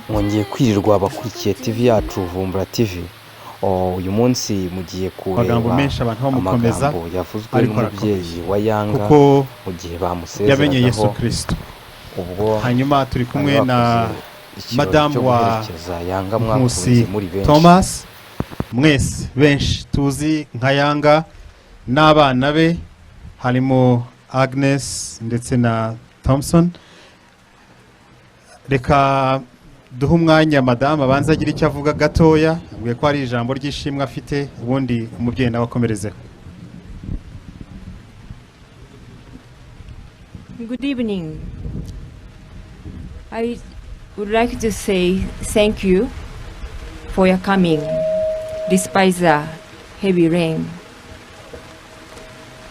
mwongeye kwirirwa abakurikiye TV yacu Vumbura TV. Uyu munsi mugiye kureba amagambo yavuzwe n'umubyeyi wa Yanga mu gihe bamusezeraho Yesu Kristo. Ubwo hanyuma turi kumwe na Madame wa Yanga Nkusi Thomas, mwese benshi tuzi nka Yanga n'abana be harimo Agnes ndetse na Thompson. Reka duha umwanya Madame abanza agira icyo avuga gatoya, abwiye ko ari ijambo ry'ishimwe afite, ubundi umubyeyi nawe akomerezeho. Good evening. I would like to say thank you for your coming despite the heavy rain.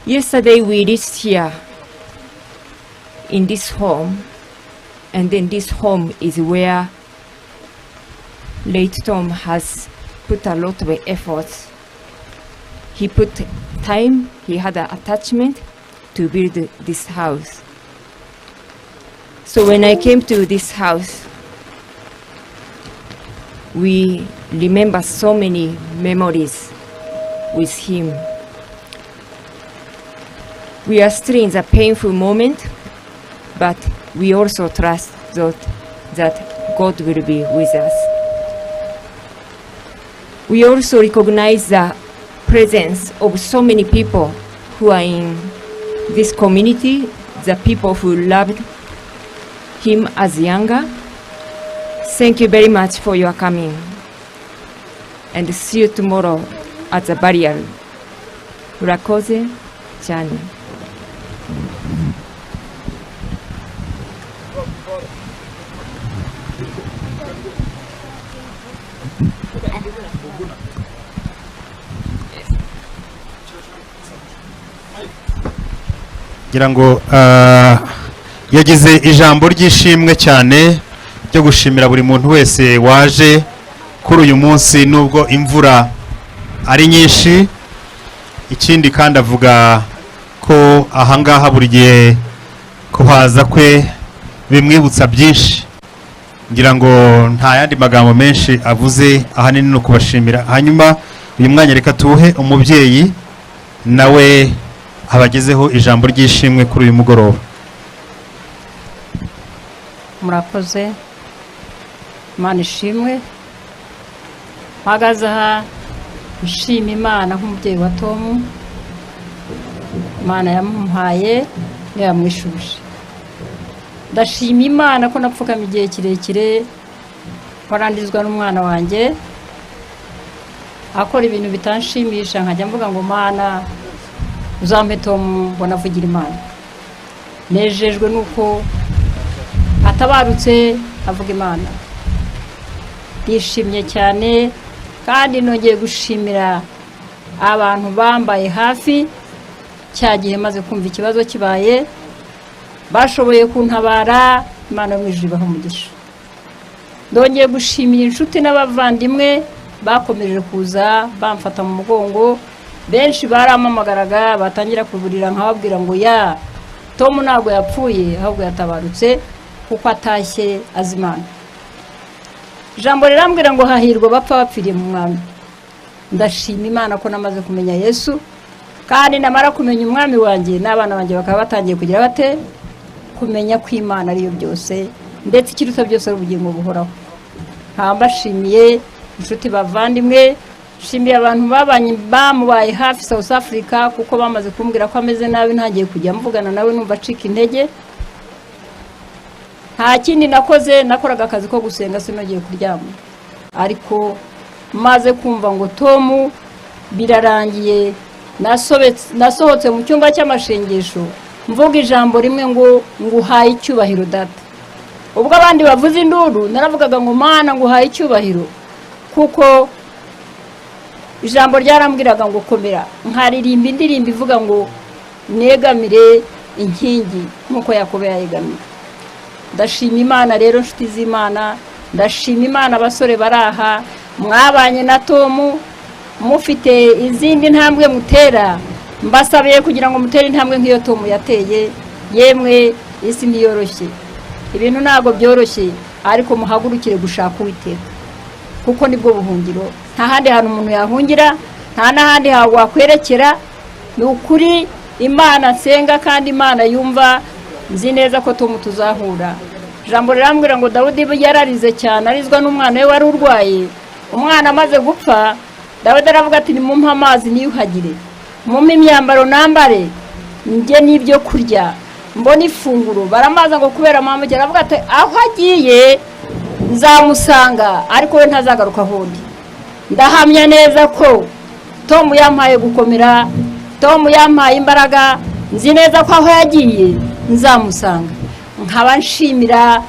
Yesterday we reached here in this home, and then this home is where late Tom has put a lot of efforts. He put time, he had an attachment to build this house. So when I came to this house, we remember so many memories with him. We are still in the painful moment, but we also trust that God will be with us. We also recognize the presence of so many people who are in this community, the people who loved him as Yanga. Thank you very much for your coming, and see you tomorrow at the burial. Urakoze cyane. Ngira ngo yagize ijambo ry'ishimwe cyane ryo gushimira buri muntu wese waje kuri uyu munsi nubwo imvura ari nyinshi. Ikindi kandi avuga ko ahangaha buri gihe kuhaza kwe bimwibutsa byinshi. Ngira ngo nta yandi magambo menshi avuze, ahanini no kubashimira. Hanyuma uyu mwanya reka tuhe umubyeyi nawe abagezeho ijambo ry'ishimwe kuri uyu mugoroba. Murakoze, Imana ishimwe. Mpagaze aha nshima Imana nk'umubyeyi wa Tom. Imana yamuhaye yamwishuje. Ndashima Imana ko napfukama igihe kirekire warandizwa n'umwana wanjye akora ibintu bitanshimisha, nkajya mvuga ngo Mana uzampe Tom mbona avugira Imana. Nejejwe nuko atabarutse avuga Imana. Ndishimye cyane kandi nongeye gushimira abantu bambaye hafi cya gihe maze kumva ikibazo kibaye, bashoboye kuntabara. Imana mwijuru ibaha umugisha. Ndongeye gushimira inshuti n'abavandimwe bakomeje kuza bamfata mu mugongo. Benshi baramamagaraga batangira kuburira nkababwira ngo ya Tom ntabwo yapfuye ahubwo yatabarutse kuko atashye azimana. Jambo rirambwira ngo hahirwa bapfa bapfiriye mu mwami. Ndashima Imana ko namaze kumenya Yesu, kandi namara kumenya umwami wanjye n'abana banjye bakaba batangiye kugira bate kumenya ko Imana ariyo byose, ndetse ikiruta byose ari ubugingo buhoraho. Mbashimiye inshuti bavandimwe, shimiye abantu babanye bamubaye hafi South Africa, kuko bamaze kumbwira ko ameze nabi ntagiye kujya mvugana nawe numva acika intege. Nta kindi nakoze, nakoraga akazi ko gusenga sinogiye kuryama, ariko maze kumva ngo Tom birarangiye, nasohotse mu cyumba cy'amashengesho mvuga ijambo rimwe ngo nguhaye icyubahiro data. Ubwo abandi bavuze induru naravugaga ngo Mana nguhaye icyubahiro, kuko ijambo ryarambwiraga ngo komera. Nkaririmba indirimbo ivuga ngo negamire inkingi nkuko Yakobo yayegamiye. Ndashima Imana rero nshuti z'Imana, ndashima Imana abasore baraha mwabanye na Tom, mufite izindi ntambwe mutera. Mbasabiye kugira ngo mutere intambwe nk'iyo Tom yateye. Yemwe isi ntiyoroshye, ibintu ntago byoroshye, ariko muhagurukire gushaka Uwiteka kuko nibwo buhungiro nta handi hantu umuntu yahungira nta n'ahandi wakwerekera ni ukuri Imana nsenga kandi Imana yumva nzi neza ko tuzahura ijambo rirambwira ngo Dawudi yararize cyane arizwa n'umwana we wari urwaye umwana amaze gupfa Dawidi aravuga ati nimumpe amazi niyuhagire mumpe imyambaro nambare njye n'ibyo kurya mbona ifunguro baramaza ngo kubera mama cyane aravuga ati aho agiye nzamusanga ariko we ntazagaruka hundi ndahamya neza ko Tom yampaye gukomera Tom yampaye imbaraga nzi neza ko aho yagiye nzamusanga nkaba nshimira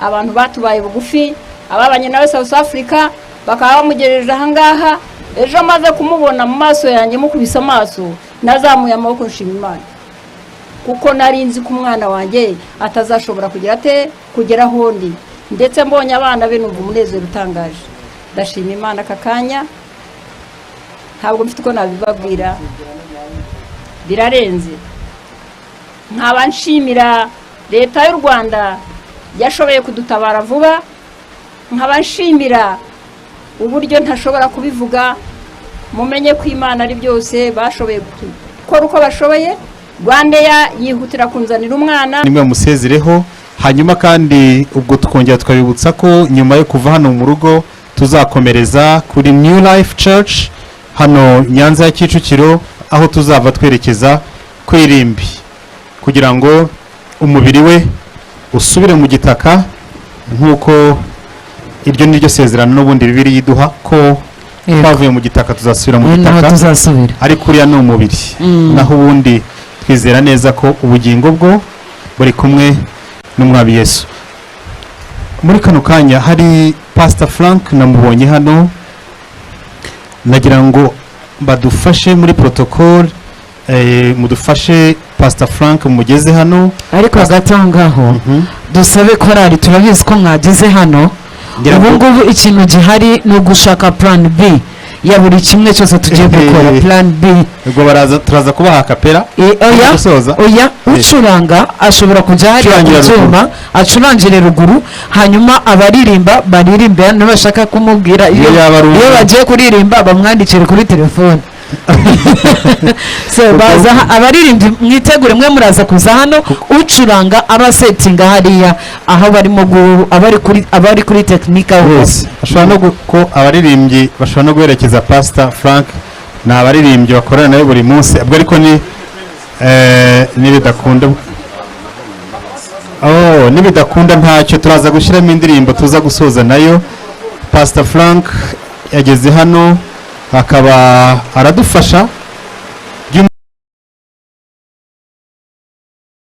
abantu batubaye bugufi ababanye nawe South Africa bakaba bamugejeje aha ngaha ejo maze kumubona mu maso yanjye mukubisa amaso nazamuye amaboko nshima Imana kuko nari nzi ko umwana wanjye atazashobora kugera hondi ndetse mbonye abana be numva umunezero utangaje ndashima Imana kakanya ntabwo mfite uko nabibabwira birarenze nkaba nshimira leta y'u Rwanda yashoboye kudutabara vuba nkaba nshimira uburyo ntashobora kubivuga mumenye ko Imana ari byose bashoboye gukora uko bashoboye Rwandeya yihutira kunzanira umwana nimwe musezereho hanyuma kandi ubwo tukongera twabibutsa ko nyuma yo kuva hano mu rugo tuzakomereza kuri New Life Church hano Nyanza ya Kicukiro aho tuzava twerekeza kwirimbi kugira ngo umubiri we usubire mu gitaka nkuko iryo niryo sezerano n'ubundi bibiri yiduha ko twavuye mu gitaka tuzasubira mu gitaka ariko uriya ni umubiri naho ubundi twizera neza ko ubugingo bwo buri kumwe n'umwami Yesu. Muri kano kanya hari Pastor Frank namubonye hano nagira ngo badufashe muri protocol mudufashe Pastor Frank mugeze hano ariko agatangaho dusabe korali turabizi ko mwagize hano ubu ngubu ikintu gihari no gushaka plan B ya buri kimwe cyose tugiye gukora plan B ubwo turaza kubaha kapera oya ucuranga ashobora kujya hari icyuma acurangire ruguru hanyuma abaririmba baririmba n'abashaka kumubwira iyo bagiye kuririmba bamwandikire kuri telefone so baza abaririmbyi mwitegure mwe muraza kuza hano ucuranga abasetinga hariya aho barimo abari kuri technique hose ashobora no ko abaririmbyi bashobora no guherekeza Pastor Frank na abaririmbyi bakorana nawe buri munsi ubwo ariko nibidakunda ntacyo turaza gushyiramo indirimbo tuza gusoza nayo. Pastor Frank yageze hano akaba aradufasha